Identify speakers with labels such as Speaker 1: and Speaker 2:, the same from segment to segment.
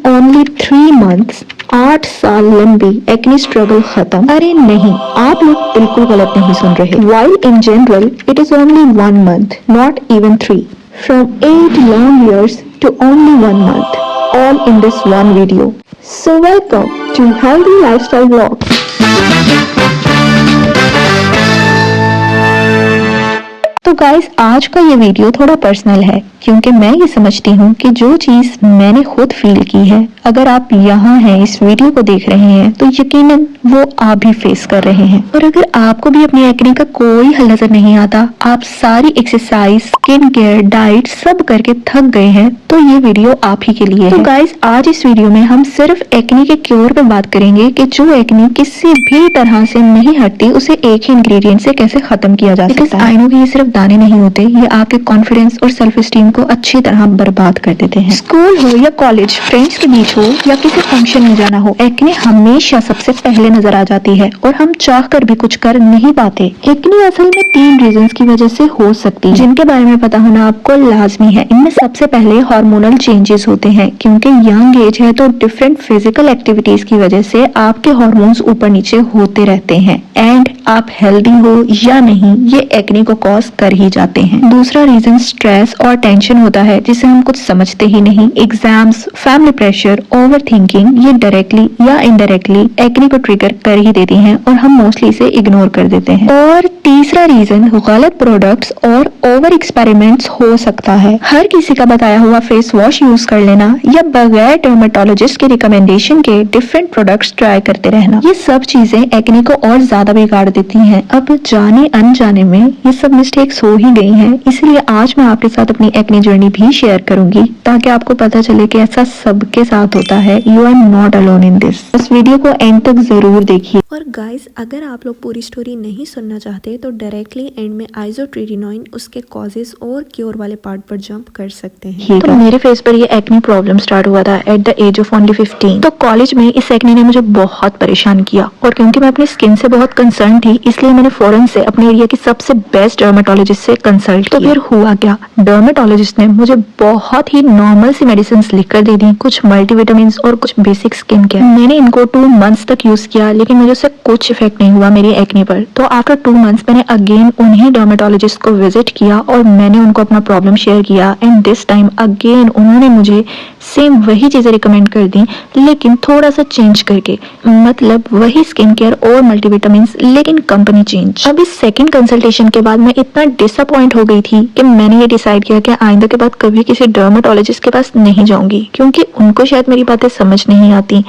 Speaker 1: only 3 months, 8 साल लंबी acne struggle खत्म? अरे नहीं, आप लोग बिल्कुल गलत नहीं सुन रहे। While in general it is only 1 month, not even 3. From 8 long years to only 1 month, all in this one video. So welcome to Healthy Lifestyle Vlogs. तो गाइस, आज का ये वीडियो थोड़ा पर्सनल है क्योंकि मैं ये समझती हूँ कि जो चीज मैंने खुद फील की है, अगर आप यहाँ हैं इस वीडियो को देख रहे हैं तो यकीनन वो आप भी फेस कर रहे हैं। और अगर आपको भी अपनी एक्ने का कोई हल नजर नहीं आता, आप सारी एक्सरसाइज, स्किन केयर, डाइट सब करके थक गए हैं, तो ये वीडियो आप ही के लिए है। तो गाइस, आज इस वीडियो में हम सिर्फ एक्ने के क्योर पे बात करेंगे कि जो एक्ने किसी भी तरह से नहीं हटती, उसे एक ही इंग्रेडिएंट से कैसे खत्म किया जा सकता है। आई नो कि ये सिर्फ दाने नहीं होते, ये आपके कॉन्फिडेंस और सेल्फ स्टीम को अच्छी तरह बर्बाद कर देते हैं। स्कूल हो या कॉलेज, फ्रेंड्स के बीच हो या किसी फंक्शन में जाना हो, एक्ने हमेशा सबसे पहले नजर आ जाती है और हम चाह कर भी कुछ कर नहीं पाते। एक्ने असल में 3 रीजंस की वजह से हो सकती है, जिनके बारे में पता होना आपको लाजमी है। इनमें सबसे पहले हार्मोनल चेंजेस होते हैं, क्योंकि यंग एज है तो डिफरेंट फिजिकल एक्टिविटीज की वजह से आपके हार्मोन्स ऊपर नीचे होते रहते हैं एंड आप हेल्दी हो या नहीं, ये एक्ने को कॉज कर ही जाते हैं। दूसरा रीजन स्ट्रेस और टेंशन होता है, जिसे हम कुछ समझते ही नहीं। Exams, family pressure, over thinking, ये डायरेक्टली या इनडायरेक्टली एक्ने को ट्रिगर कर ही देती हैं और हम मोस्टली इसे इग्नोर कर देते हैं। और तीसरा रीजन गलत प्रोडक्ट्स और ओवर एक्सपेरिमेंट्स हो सकता है। हर किसी का बताया हुआ फेस वॉश यूज कर लेना या बगैर डर्मेटोलॉजिस्ट के रिकमेंडेशन के डिफरेंट प्रोडक्ट्स ट्राई करते रहना, ये सब चीजें एक्ने को और ज्यादा बिगाड़ देती हैं। अब जाने अनजाने में ये सब मिस्टेक्स हो ही गई हैं, इसलिए आज मैं आपके साथ अपनी एक्ने जर्नी भी शेयर करूंगी ताकि आपको पता चले कि ऐसा सबके साथ होता है। You are not alone in this. इस वीडियो को एंड तक जरूर देखिए।
Speaker 2: और गाइस, अगर आप लोग पूरी स्टोरी नहीं सुनना चाहते तो डायरेक्टली एंड में आइसोट्रेटिनोइन, उसके कॉजेस और क्योर वाले पार्ट पर जंप कर सकते हैं।
Speaker 1: तो मेरे फेस पर ये एक्ने प्रॉब्लम स्टार्ट हुआ था at the age of only 15। तो कॉलेज में इस एक्ने ने मुझे बहुत परेशान किया और क्योंकि मैं अपनी स्किन से बहुत कंसर्न थी, इसलिए मैंने फौरन से अपने एरिया की सबसे बेस्ट डर्मेटोलॉजिस्ट से कंसल्ट किया। तो फिर हुआ क्या, डर्मेटोलॉजिस्ट ने मुझे बहुत ही नॉर्मल सी मेडिसिन लिखकर दे दी, कुछ मल्टीविटामिन और कुछ बेसिक स्किन केयर। मैंने इनको 2 मंथ्स तक यूज किया, लेकिन मुझे उससे कुछ इफेक्ट नहीं हुआ मेरी एक्ने पर। तो आफ्टर 2 मंथ्स मैंने अगेन उन्हीं डर्मेटोलॉजिस्ट को विजिट किया और मैंने उनको अपना प्रॉब्लम शेयर किया एंड दिस टाइम अगेन उन्होंने मुझे सेम वही चीजें रिकमेंड कर दी, लेकिन थोड़ा सा चेंज करके, मतलब वही स्किन केयर और मल्टीविटामिन, लेकिन कंपनी चेंज। अब इस सेकंड कंसल्टेशन के बाद मैं इतना डिसअपॉइंट हो गई थी कि मैंने ये डिसाइड किया कि आइंदा के बाद कभी किसी डर्मेटोलॉजिस्ट के पास नहीं जाऊंगी, क्योंकि उनको शायद मेरी बातें समझ नहीं आती।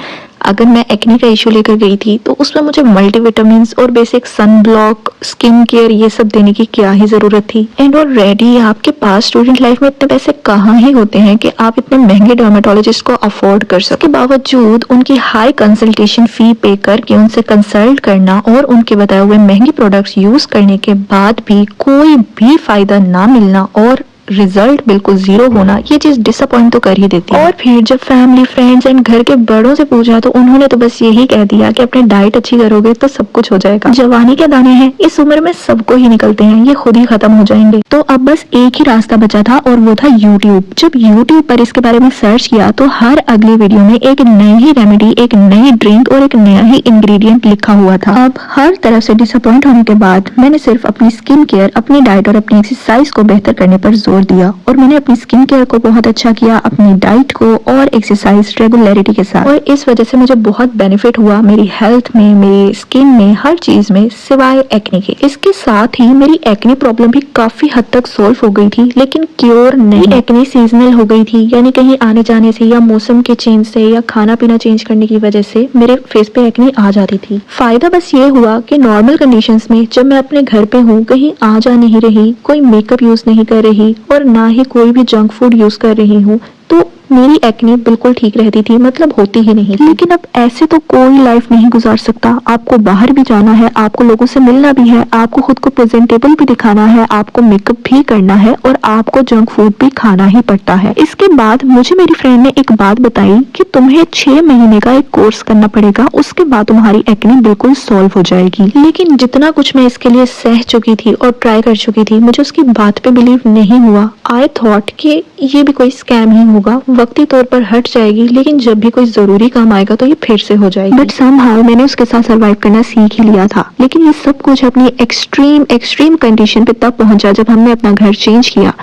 Speaker 1: अगर मैं एक्ने का इशू लेकर गई थी तो उसमें मुझे मल्टीविटामिन और basic sun block, skin care, ये सब देने की क्या ही जरूरत थी। एंड ऑलरेडी आपके पास स्टूडेंट लाइफ में इतने पैसे कहाँ ही होते हैं कि आप इतने महंगे डर्मेटोलॉजिस्ट को अफोर्ड कर सके। बावजूद उनकी हाई कंसल्टेशन फी पे करके उनसे कंसल्ट करना और उनके बताए हुए महंगे प्रोडक्ट्स यूज करने के बाद भी कोई भी फायदा ना मिलना और रिजल्ट बिल्कुल 0 होना, ये चीज डिसअपॉइंट तो कर ही देती है। और फिर जब फैमिली, फ्रेंड्स एंड घर के बड़ों से पूछा तो उन्होंने तो बस यही कह दिया कि अपनी डाइट अच्छी करोगे तो सब कुछ हो जाएगा। जवानी के दाने हैं, इस उम्र में सबको ही निकलते हैं, ये खुद ही खत्म हो जाएंगे। तो अब बस एक ही रास्ता बचा था और वो था यूट्यूब। जब यूट्यूब पर इसके बारे में सर्च किया तो हर अगली वीडियो में एक नई ही रेमेडी, एक नई ड्रिंक और एक नया ही इंग्रेडिएंट लिखा हुआ था। अब हर तरफ से डिसअपॉइंट होने के बाद मैंने सिर्फ अपनी स्किन केयर, अपनी डाइट और अपनी एक्सरसाइज को बेहतर करने पर जोर दिया और मैंने अपनी स्किन केयर को बहुत अच्छा किया, अपनी डाइट को और एक्सरसाइज रेगुलरिटी के साथ, और इस वजह से मुझे बहुत बेनिफिट हुआ मेरी हेल्थ में, मेरी स्किन में, हर चीज में सिवाय एक्ने के। इसके साथ ही मेरी एक्ने प्रॉब्लम भी काफी हद तक सॉल्व हो गई थी, लेकिन क्योर नहीं। एक्ने सीजनल हो गई थी, यानी कहीं आने जाने से या मौसम के चेंज से या खाना पीना चेंज करने की वजह से मेरे फेस पे एक्ने आ जाती थी। फायदा बस ये हुआ कि नॉर्मल कंडीशंस में जब मैं अपने घर पे हूँ, कहीं आ जा नहीं रही, कोई मेकअप यूज नहीं कर रही और ना ही कोई भी जंक फूड यूज कर रही हूँ, तो मेरी एक्ने बिल्कुल ठीक रहती थी, मतलब होती ही नहीं। लेकिन अब ऐसे तो कोई लाइफ नहीं गुजार सकता। आपको बाहर भी जाना है, आपको लोगों से मिलना भी है, आपको खुद को प्रेजेंटेबल भी दिखाना है, आपको मेकअप भी करना है और आपको जंक फूड भी खाना ही पड़ता है। इसके बाद मुझे मेरी फ्रेंड ने एक बात बताई कि तुम्हें 6 महीने का एक कोर्स करना पड़ेगा, उसके बाद तुम्हारी एक्ने बिल्कुल सॉल्व हो जाएगी। लेकिन जितना कुछ मैं इसके लिए सह चुकी थी और ट्राई कर चुकी थी, मुझे उसकी बात पे बिलीव नहीं हुआ। आई थॉट कि ये भी कोई स्कैम ही होगा, वक्ती तौर पर हट जाएगी, लेकिन जब भी कोई जरूरी काम आएगा तो ये फिर से हो जाएगी। बट समहाउ मैंने उसके साथ सर्वाइव करना सीख ही लिया था। लेकिन ये सब कुछ अपनी एक्सट्रीम कंडीशन पे तब पहुंचा जब हमने अपना घर चेंज किया।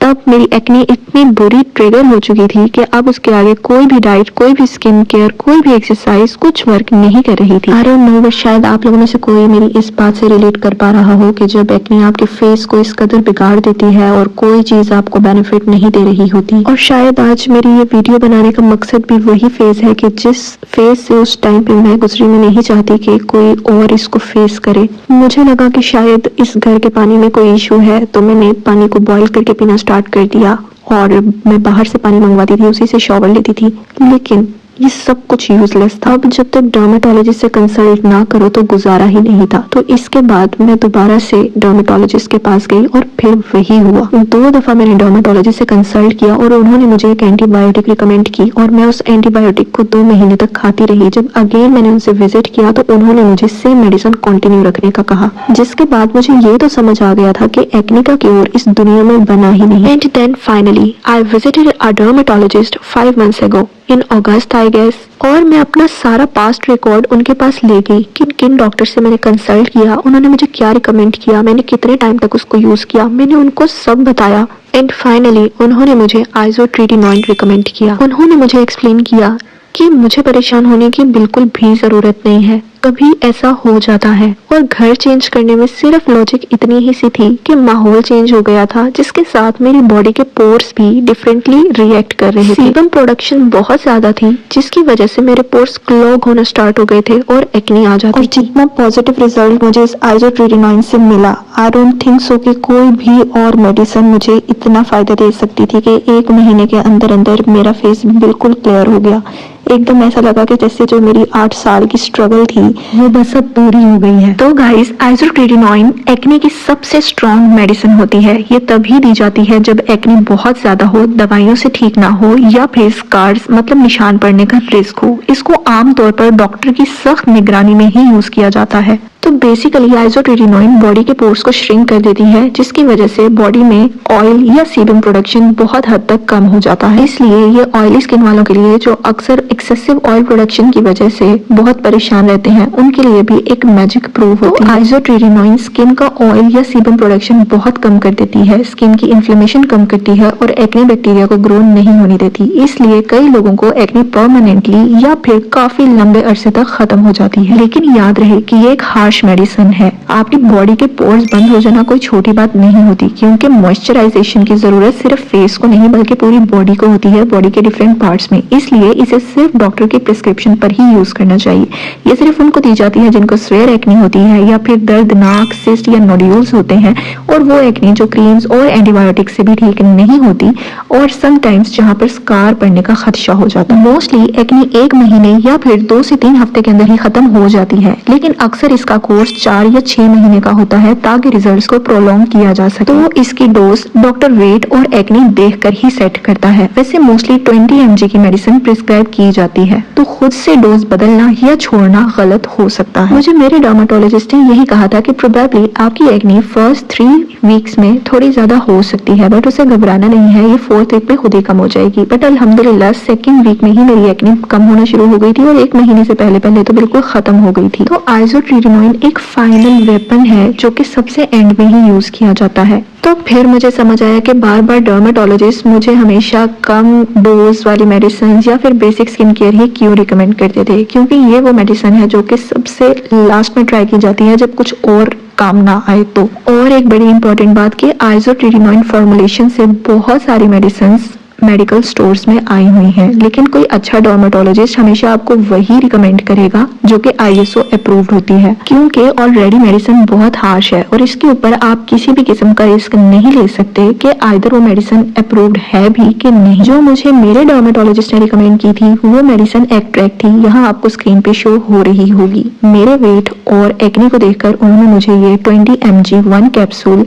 Speaker 1: तब मेरी एक्ने इतनी बुरी ट्रिगर हो चुकी थी कि अब उसके आगे कोई भी डाइट, कोई भी स्किन केयर, कोई भी एक्सरसाइज कुछ वर्क नहीं कर रही थी। आई डोंट नो, बट शायद आप लोगों में से कोई मेरी इस बात से रिलेट कर पा रहा हो कि जब एक्ने आपके फेस को इस कदर बिगाड़ देती है और कोई चीज आपको बेनिफिट नहीं दे रही होती। और शायद आज मेरी ये वीडियो बनाने का मकसद भी वही फेज है कि जिस फेज से उस टाइम पे मैं गुजरी, मैं नहीं चाहती कि कोई और इसको फेस करे। मुझे लगा कि शायद इस घर के पानी में कोई इशू है, तो मैंने पानी को बॉईल करके पीना स्टार्ट कर दिया और मैं बाहर से पानी मंगवाती थी, उसी से शॉवर लेती थी। लेकिन ये सब कुछ यूजलेस था। अब जब तक डर्मेटोलॉजिस्ट से कंसल्ट ना करो तो गुजारा ही नहीं था। तो इसके बाद मैं दोबारा से डर्मेटोलॉजिस्ट के पास गई और फिर वही हुआ। 2 दफा मैंने डर्मेटोलॉजिस्ट से कंसल्ट किया और उन्होंने मुझे एक एंटीबायोटिक रिकमेंड की और मैं उस एंटीबायोटिक को 2 महीने तक खाती रही। जब अगेन मैंने उनसे विजिट किया तो उन्होंने मुझे सेम मेडिसिन कंटिन्यू रखने का कहा, जिसके बाद मुझे ये तो समझ आ गया था कि एक्ने का क्योर इस दुनिया में बना ही नहीं। And then finally I visited a dermatologist 5 months ago in August I guess. और मैं अपना सारा पास्ट रिकॉर्ड उनके पास ले गई कि किन डॉक्टर से मैंने कंसल्ट किया, उन्होंने मुझे क्या रिकमेंड किया, मैंने कितने टाइम तक उसको यूज किया, मैंने उनको सब बताया। एंड फाइनली उन्होंने मुझे आइसोट्रेटिनोइन रिकमेंड किया। उन्होंने मुझे एक्सप्लेन किया कि मुझे परेशान होने की बिल्कुल भी जरूरत नहीं है, कभी ऐसा हो जाता है। और घर चेंज करने में सिर्फ लॉजिक इतनी ही सी थी कि माहौल चेंज हो गया था, जिसके साथ मेरी बॉडी के पोर्स भी डिफरेंटली रिएक्ट कर रहे थे। सीबम प्रोडक्शन बहुत ज्यादा थी, जिसकी वजह से मेरे पोर्स क्लॉग होना स्टार्ट हो गए थे और एक्ने आ जाती। और जितना पॉजिटिव रिजल्ट मुझे इस आइसोट्रेटिनोइन से मिला, आई डोंट थिंक सो कि कोई भी और मेडिसिन मुझे इतना फायदा दे सकती थी कि 1 महीने के अंदर अंदर मेरा फेस बिल्कुल क्लियर हो गया। एकदम ऐसा लगा कि जैसे जो मेरी 8 साल की स्ट्रगल थी वो बस अब पूरी हो गई है। तो गाइस, आइसोट्रेटिनोइन एक्ने की सबसे स्ट्रॉन्ग मेडिसिन होती है। ये तभी दी जाती है जब एक्ने बहुत ज्यादा हो, दवाइयों से ठीक ना हो या फिर स्कार्स मतलब निशान पड़ने का रिस्क हो। इसको आमतौर पर डॉक्टर की सख्त निगरानी में ही यूज किया जाता है। तो बेसिकली आइसोट्रेटिनोइन बॉडी के पोर्स को श्रिंक कर देती है, जिसकी वजह से बॉडी में ऑयल या सीबम प्रोडक्शन बहुत हद तक कम हो जाता है। इसलिए ये ऑयली स्किन वालों के लिए जो अक्सर एक्सेसिव ऑयल प्रोडक्शन की वजह से बहुत परेशान रहते हैं, उनके लिए भी एक मैजिक प्रूव होती है। आइसोट्रेटिनोइन स्किन का ऑयल या सीबम प्रोडक्शन बहुत कम कर देती है, स्किन की इन्फ्लेमेशन कम करती है और एक्ने बैक्टीरिया को ग्रो नहीं होने देती। इसलिए कई लोगों को एक्ने परमानेंटली या फिर काफी लंबे अरसे तक खत्म हो जाती है। लेकिन याद रहे कि ये एक मेडिसिन है। आपकी बॉडी के पोर्स बंद हो जाना कोई छोटी बात नहीं होती, क्योंकि मॉइस्चराइजेशन की जरूरत सिर्फ फेस को नहीं बल्कि पूरी बॉडी को होती है, बॉडी के डिफरेंट पार्ट्स में। इसलिए इसे सिर्फ डॉक्टर की प्रिस्क्रिप्शन पर ही यूज करना चाहिए। ये सिर्फ उनको दी जाती है जिनको स्वेयर एक्ने होती है या फिर दर्दनाक सिस्ट या नोड्यूल्स होते हैं, और वो एक्ने जो क्रीम्स और एंटीबायोटिक से भी ठीक नहीं होती, और समटाइम्स जहाँ पर स्कार पड़ने का खदशा हो जाता है। मोस्टली एक्ने 1 महीने या फिर 2 से 3 हफ्ते के अंदर ही खत्म हो जाती है, लेकिन अक्सर इसका कोर्स 4 या 6 महीने का होता है ताकि रिजल्ट्स को प्रोलॉन्ग किया जा सके। तो इसकी डोज डॉक्टर वेट और एक्ने देखकर ही सेट करता है। वैसे मोस्टली 20 mg की मेडिसिन प्रिस्क्राइब की जाती है, तो खुद से डोज बदलना या छोड़ना गलत हो सकता है। मुझे मेरे डर्मेटोलॉजिस्ट ने यही कहा था कि प्रोबेबली आपकी एक्ने फर्स्ट 3 वीक्स में थोड़ी ज्यादा हो सकती है, बट उसे घबराना नहीं है, ये 4th वीक में खुद ही कम हो जाएगी। बट अल्हम्दुलिल्लाह 2nd वीक में ही मेरी एक्ने कम होना शुरू हो गई थी और 1 महीने से पहले तो बिल्कुल खत्म हो गई थी। तो आइसोट्रेटिनोइन एक फाइनल वेपन है जो कि सबसे एंड में ही यूज किया जाता है। तो फिर मुझे समझ आया कि बार बार डर्मेटोलॉजिस्ट मुझे हमेशा कम डोज वाली मेडिसिन या फिर बेसिक स्किन केयर ही क्यों रिकमेंड करते थे, क्योंकि ये वो मेडिसिन है जो कि सबसे लास्ट में ट्राई की जाती है जब कुछ और काम ना आए तो। और एक बड़ी इंपॉर्टेंट बात कि आइसोट्रेटिनोइन फॉर्मुलेशन से बहुत सारी मेडिसिन मेडिकल स्टोर्स में आई हुई हैं, लेकिन कोई अच्छा डर्मेटोलॉजिस्ट हमेशा आपको वही रिकमेंड करेगा जो कि ISO अप्रूव्ड होती है, क्योंकि ऑलरेडी मेडिसिन बहुत हार्श है और इसके ऊपर आप किसी भी किस्म का रिस्क नहीं ले सकते कि आइदर वो मेडिसिन अप्रूव्ड है भी कि नहीं। जो मुझे मेरे डर्मेटोलॉजिस्ट ने रिकमेंड की थी वो मेडिसिन एक्ट्रैक थी, यहाँ आपको स्क्रीन पे शो हो रही होगी। मेरे वेट और एक्ने को देखकर उन्होंने मुझे ये 20 mg 1 कैप्सूल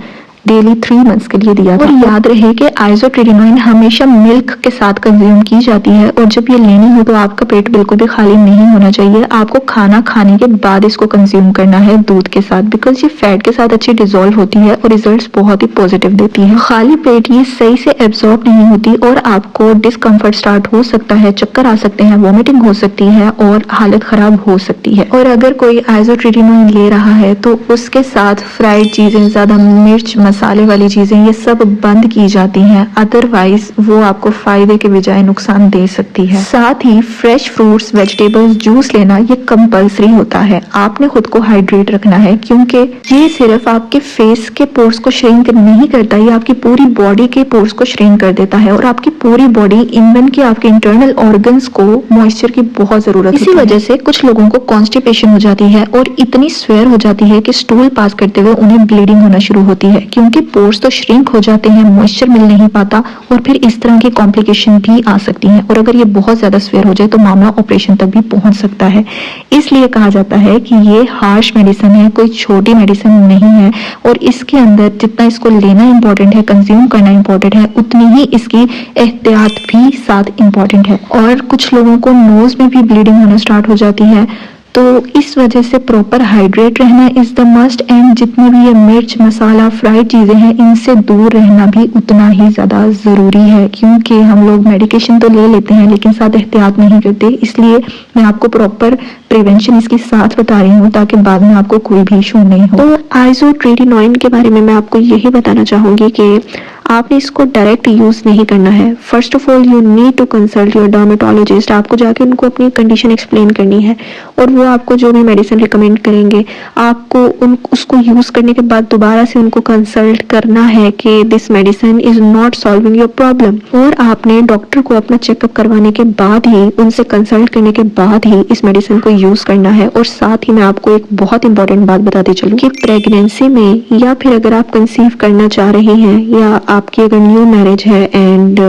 Speaker 1: डेली 3 मंथ्स के लिए दिया था। और याद रहे कि आइसोट्रेटिनोइन हमेशा मिल्क के साथ कंज्यूम की जाती है और जब ये लेनी हो तो आपका पेट बिल्कुल भी खाली नहीं होना चाहिए। आपको खाना खाने के बाद इसको कंज्यूम करना है दूध के साथ, बिकॉज ये फैट के साथ अच्छी डिजोल्व होती है और रिजल्ट्स बहुत ही पॉजिटिव देती है। खाली पेट ये सही से एब्जॉर्ब नहीं होती और आपको डिस्कम्फर्ट स्टार्ट हो सकता है, चक्कर आ सकते हैं, वॉमिटिंग हो सकती है और हालत खराब हो सकती है। और अगर कोई आइसोट्रेटिनोइन ले रहा है तो उसके साथ फ्राइड चीजें, ज्यादा मिर्च मसाले वाली चीजें, ये सब बंद की जाती हैं, अदरवाइज वो आपको फायदे के बजाय नुकसान दे सकती है। साथ ही फ्रेश फ्रूट्स, वेजिटेबल्स, जूस लेना ये कंपल्सरी होता है। आपने खुद को हाइड्रेट रखना है, क्योंकि ये सिर्फ आपके फेस के पोर्स को श्रिंक नहीं करता, ये आपकी पूरी बॉडी के पोर्स को श्रिंक कर देता है और आपकी पूरी बॉडी, इवन की आपके इंटरनल ऑर्गन्स को मॉइस्चर की बहुत जरूरत है। इसी वजह से कुछ लोगों को कॉन्स्टिपेशन हो जाती है और इतनी स्वेयर हो जाती है कि स्टूल पास करते हुए उन्हें ब्लीडिंग होना शुरू होती है, क्योंकि पोर्स तो श्रिंक हो जाते हैं, मॉइस्चर मिल नहीं पाता और फिर इस तरह की कॉम्प्लिकेशन भी आ सकती हैं। और अगर ये बहुत ज्यादा स्वेयर हो जाए तो मामला ऑपरेशन तक भी पहुंच सकता है। इसलिए कहा जाता है कि ये हार्श मेडिसिन है, कोई छोटी मेडिसिन नहीं है और इसके अंदर जितना इसको लेना इंपॉर्टेंट है, कंज्यूम करना इंपॉर्टेंट है, उतनी ही इसकी एहतियात भी साथ इंपॉर्टेंट है। और कुछ लोगों को नोज में भी ब्लीडिंग होना स्टार्ट हो जाती है, तो इस वजह से प्रॉपर हाइड्रेट रहना इज द मस्ट। एंड जितने भी ये मिर्च मसाला फ्राइड चीजें हैं, इनसे दूर रहना भी उतना ही ज्यादा जरूरी है, क्योंकि हम लोग मेडिकेशन तो ले लेते हैं लेकिन साथ एहतियात नहीं करते। इसलिए मैं आपको प्रॉपर प्रिवेंशन इसके साथ बता रही हूँ ताकि बाद में आपको कोई भी इशू नहीं हो।
Speaker 2: तो आइसोट्रेटिनोइन के बारे में मैं आपको यही बताना चाहूँगी कि आपने इसको डायरेक्ट यूज़ नहीं करना है। First of all you need to consult your dermatologist. आपको जाके उनको अपनी कंडीशन एक्सप्लेन करनी है और वो आपको जो भी मेडिसिन रिकमेंड करेंगे आपको उसको यूज़ करने के बाद दोबारा से उनको कंसल्ट करना है कि this medicine is not solving your problem. और आपने डॉक्टर को अपना चेकअप करवाने के बाद ही, उनसे कंसल्ट करने के बाद ही इस मेडिसिन को यूज़ करना है। और साथ ही मैं आपको एक बहुत इंपॉर्टेंट बात बताती चलूँ कि प्रेगनेंसी में या फिर अगर आप कंसीव करना चाह रहे हैं या आपकी अगर न्यू मैरिज है and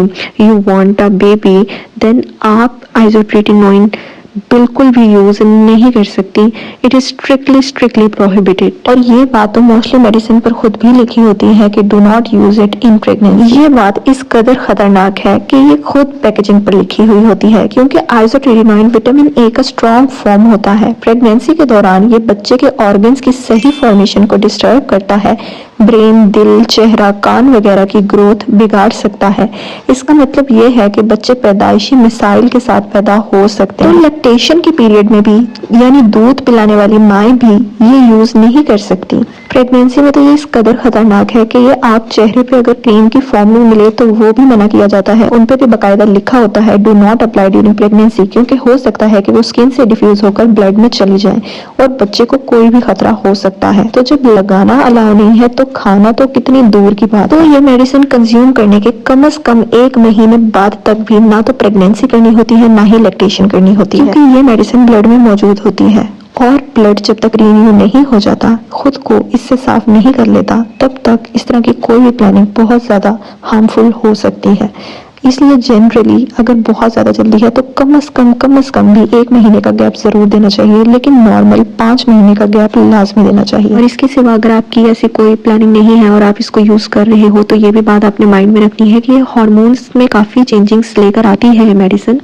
Speaker 2: you want a baby, then आप आइसोट्रेटिनोइन बिल्कुल भी यूज नहीं कर सकती। It is strictly prohibited. और ये बात तो मोस्टली मेडिसिन पर खुद भी लिखी होती है कि do not use it in pregnancy. ये बात इस कदर खतरनाक है कि ये खुद पैकेजिंग पर लिखी हुई होती है, क्योंकि आइसोट्रेटिनोइन विटामिन ए का स्ट्रॉन्ग फॉर्म होता है। प्रेगनेंसी के दौरान ये बच्चे के ऑर्गन्स की सही फॉर्मेशन को डिस्टर्ब करता है, ब्रेन, दिल, चेहरा, कान वगैरह की ग्रोथ बिगाड़ सकता है। इसका मतलब ये है कि बच्चे पैदाइशी मिसाइल के साथ पैदा हो सकते हैं। तो लैक्टेशन के पीरियड में भी, यानी दूध पिलाने वाली माएँ भी ये यूज नहीं कर सकती। प्रेगनेंसी में तो ये इस कदर खतरनाक है कि ये आप चेहरे पे अगर क्रीम की फॉर्म में मिले तो वो भी मना किया जाता है। उन पे भी बाकायदा लिखा होता है do not apply during pregnancy, क्योंकि हो सकता है कि वो स्किन से डिफ्यूज होकर ब्लड में चली जाए और बच्चे को कोई भी खतरा हो सकता है। तो जब लगाना अलाउ नहीं है तो खाना तो कितनी दूर की बात। तो ये मेडिसिन कंज्यूम करने के कम से कम 1 महीने बाद तक भी ना तो प्रेगनेंसी करनी होती है ना ही लैक्टेशन करनी होती है, क्योंकि ये मेडिसिन ब्लड में मौजूद होती है और ब्लड जब तक रिन्यू नहीं हो जाता, खुद को इससे साफ नहीं कर लेता, तब तक इस तरह की कोई भी प्लानिंग बहुत ज्यादा हार्मफुल हो सकती है। इसलिए जनरली अगर बहुत ज़्यादा जल्दी है तो कम से कम भी 1 महीने का गैप ज़रूर देना चाहिए, लेकिन नॉर्मल 5 महीने का गैप लाजमी देना चाहिए। और इसके सिवा अगर आपकी ऐसी कोई प्लानिंग नहीं है और आप इसको यूज़ कर रहे हो तो ये भी बात आपने माइंड में रखनी है कि ये हार्मोन्स में काफ़ी चेंजिंग्स लेकर आती है मेडिसिन,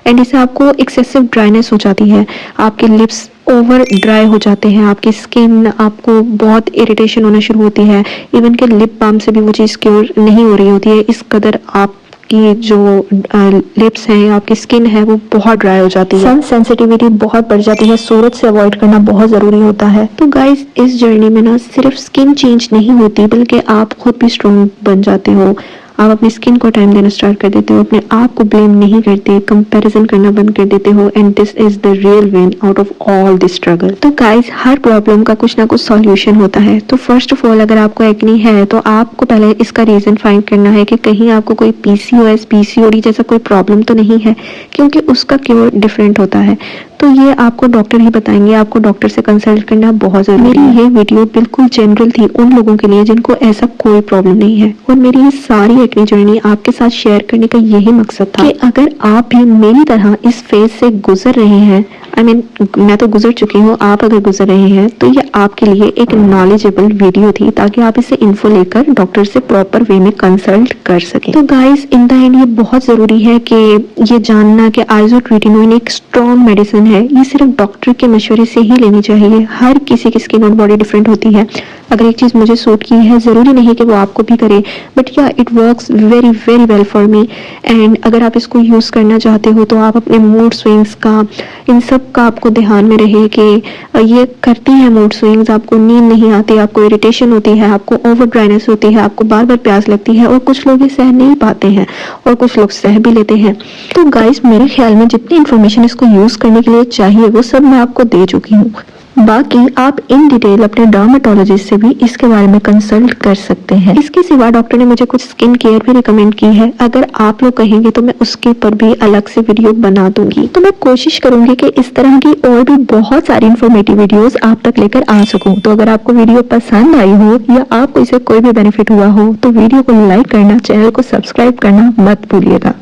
Speaker 2: एंड इससे आपको एक्सेसिव ड्राइनेस हो जाती है, आपके लिप्स ओवर ड्राई हो जाते हैं, आपकी स्किन, आपको बहुत इरिटेशन होना शुरू होती है, इवन के लिप बाम से भी वो चीज़ क्योर नहीं हो रही होती है। इस कदर आप की जो लिप्स हैं, आपकी स्किन है, वो बहुत ड्राई हो जाती है, सन सेंसिटिविटी बहुत बढ़ जाती है, सूरज से अवॉइड करना बहुत ज़रूरी होता है। तो गाइस, इस जर्नी में ना सिर्फ स्किन चेंज नहीं होती बल्कि आप खुद भी स्ट्रॉन्ग बन जाते हो। आप अपनी स्किन को टाइम देना स्टार्ट कर देते हो, अपने आप को ब्लेम नहीं करते, कंपैरिजन करना बंद कर देते हो, and this is the real win out of all this struggle. तो गाइस, हर प्रॉब्लम का कुछ ना कुछ सॉल्यूशन होता है। तो फर्स्ट ऑफ ऑल अगर आपको एक्ने है तो आपको पहले इसका रीजन फाइंड करना है कि कहीं आपको कोई पीसीओएस, पीसीओडी जैसा कोई प्रॉब्लम तो नहीं है, क्योंकि उसका क्योर डिफरेंट होता है। तो ये आपको डॉक्टर ही बताएंगे, आपको डॉक्टर से कंसल्ट करना बहुत जरूरी है। ये वीडियो बिल्कुल जनरल थी उन लोगों के लिए जिनको ऐसा कोई प्रॉब्लम नहीं है, और मेरी ये सारी एक्ने जर्नी आपके साथ शेयर करने का यही मकसद था कि अगर आप भी मेरी तरह इस फेज से गुजर रहे हैं, मैं तो गुजर चुकी हूँ, आप अगर गुजर रहे हैं तो ये आपके लिए एक नॉलेजेबल वीडियो थी, ताकि आप इसे इन्फो लेकर डॉक्टर से प्रॉपर वे में कंसल्ट कर सकें। तो गाइस, इन द एंड ये बहुत ज़रूरी है कि ये जानना कि आइसोट्रेटिनोइन एक स्ट्रॉन्ग मेडिसिन है। ये सिर्फ डॉक्टर के मशवरे से ही लेनी चाहिए। हर किसी की स्किन और बॉडी डिफरेंट होती है। अगर एक चीज़ मुझे सूट की है, ज़रूरी नहीं कि वो आपको भी करे, बट या it works very very well for me. And अगर आप इसको यूज़ करना चाहते हो तो आप अपने मूड स्विंग्स का, इन सब का आपको ध्यान में रहे कि ये करती है मूड स्विंग्स, आपको नींद नहीं आती, आपको इरिटेशन होती है, आपको ओवर ड्राइनेस होती है, आपको बार बार प्यास लगती है, और कुछ लोग ये सह नहीं पाते हैं और कुछ लोग सह भी लेते हैं। तो गाइस, मेरे ख्याल में जितनी इन्फॉर्मेशन इसको यूज़ करने के लिए चाहिए वो सब मैं आपको दे चुकी हूँ। बाकी आप इन डिटेल अपने डर्मेटोलॉजिस्ट से भी इसके बारे में कंसल्ट कर सकते हैं। इसके सिवा डॉक्टर ने मुझे कुछ स्किन केयर भी रिकमेंड की है। अगर आप लोग कहेंगे तो मैं उसके ऊपर भी अलग से वीडियो बना दूंगी। तो मैं कोशिश करूंगी कि इस तरह की और भी बहुत सारी इन्फॉर्मेटिव वीडियोस आप तक लेकर आ सकूं। तो अगर आपको वीडियो पसंद आई हो या आपको इससे कोई भी बेनिफिट हुआ हो तो वीडियो को लाइक करना, चैनल को सब्सक्राइब करना मत भूलिएगा।